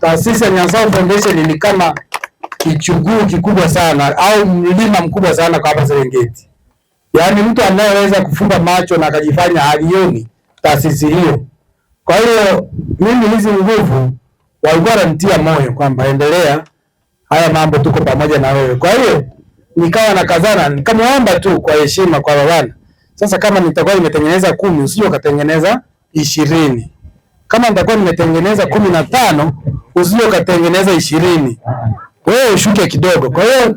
taasisi ya Nyanzawa Foundation ni kama kichuguu kikubwa sana au mlima mkubwa sana kwa hapa Serengeti. Yaani mtu anayeweza kufumba macho na akajifanya halioni taasisi hiyo. Kwa hiyo mimi hizi nguvu walikuwa wananitia moyo kwamba endelea, haya mambo tuko pamoja na wewe. Kwa hiyo nikawa nakazana, nikamwomba tu kwa heshima kwa bwana. Sasa kama nitakuwa nimetengeneza 10 usije ukatengeneza 20. Kama nitakuwa nimetengeneza 15 usije ukatengeneza 20. Wewe ushuke kidogo. Kwa hiyo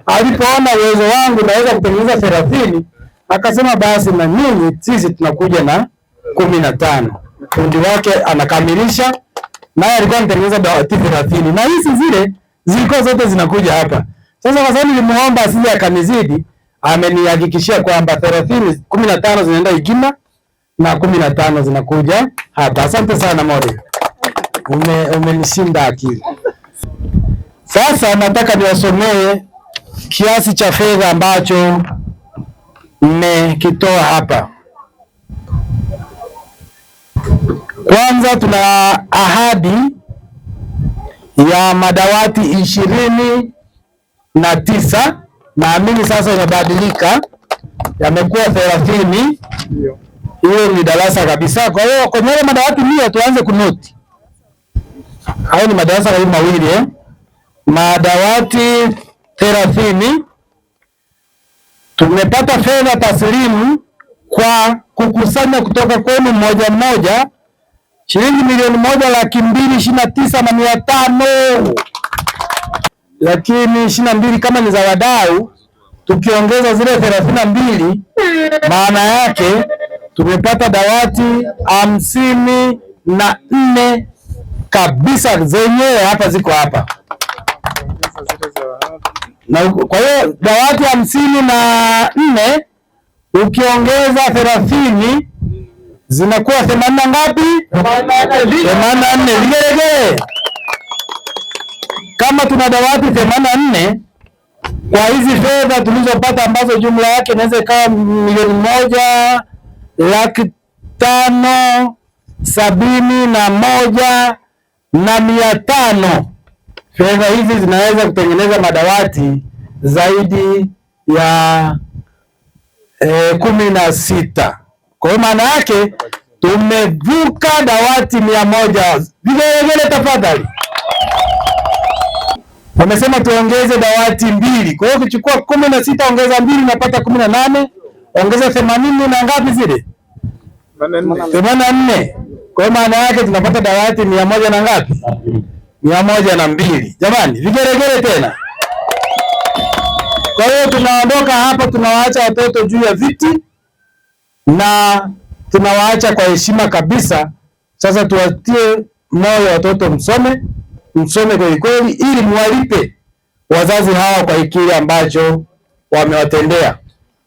alipoona uwezo wangu naweza kutengeneza 30, akasema basi na mimi sisi tunakuja na 15. Fundi wake anakamilisha, naye alikuwa anatengeneza dawati 30 na hizi zile zilikuwa zote zinakuja hapa. Sasa kwa sababu nilimuomba asije akanizidi, amenihakikishia kwamba 15 zinaenda Igima na 15 zinakuja hapa. Asante sana Mode. Umenishinda akili. Sasa nataka niwasomee kiasi cha fedha ambacho mmekitoa hapa. Kwanza tuna ahadi ya madawati 29, naamini sasa imebadilika, yamekuwa 30. Hiyo ni darasa kabisa. Kwa hiyo kwenye madawati 100 tuanze kunoti. Hayo ni madarasa karibu mawili madawati 30. Tumepata fedha taslimu kwa kukusanya kutoka kwenu mmoja shilingi milioni 1,229,500, lakini 22 kama ni za wadau, tukiongeza zile 32, maana yake tumepata dawati 54 kabisa, zenyewe hapa ziko hapa. Na kwa hiyo dawati 54 ukiongeza 30 zinakuwa 80 ngapi? 84. Vigelegele. Kama tuna dawati 84 kwa hizi fedha tulizopata ambazo jumla yake inaweza ikawa milioni 1,571,500. Fedha hizi zinaweza kutengeneza madawati zaidi ya 16. Kwa hiyo maana yake tumevuka dawati 100. Vigelegele tafadhali. Wamesema tuongeze dawati 2. Kwa hiyo ukichukua 16 ongeza 2 unapata 18, ongeza 80 na ngapi zile? 84. Kwa hiyo maana yake tunapata dawati 100 na ngapi? 102. Jamani, vigelegele tena. Kwa hiyo tunaondoka hapa, tunawaacha watoto juu ya viti na tunawaacha kwa heshima kabisa. Sasa tuwatie moyo watoto, msome kweli kweli, ili muwalipe wazazi hawa kwa kile ambacho wamewatendea.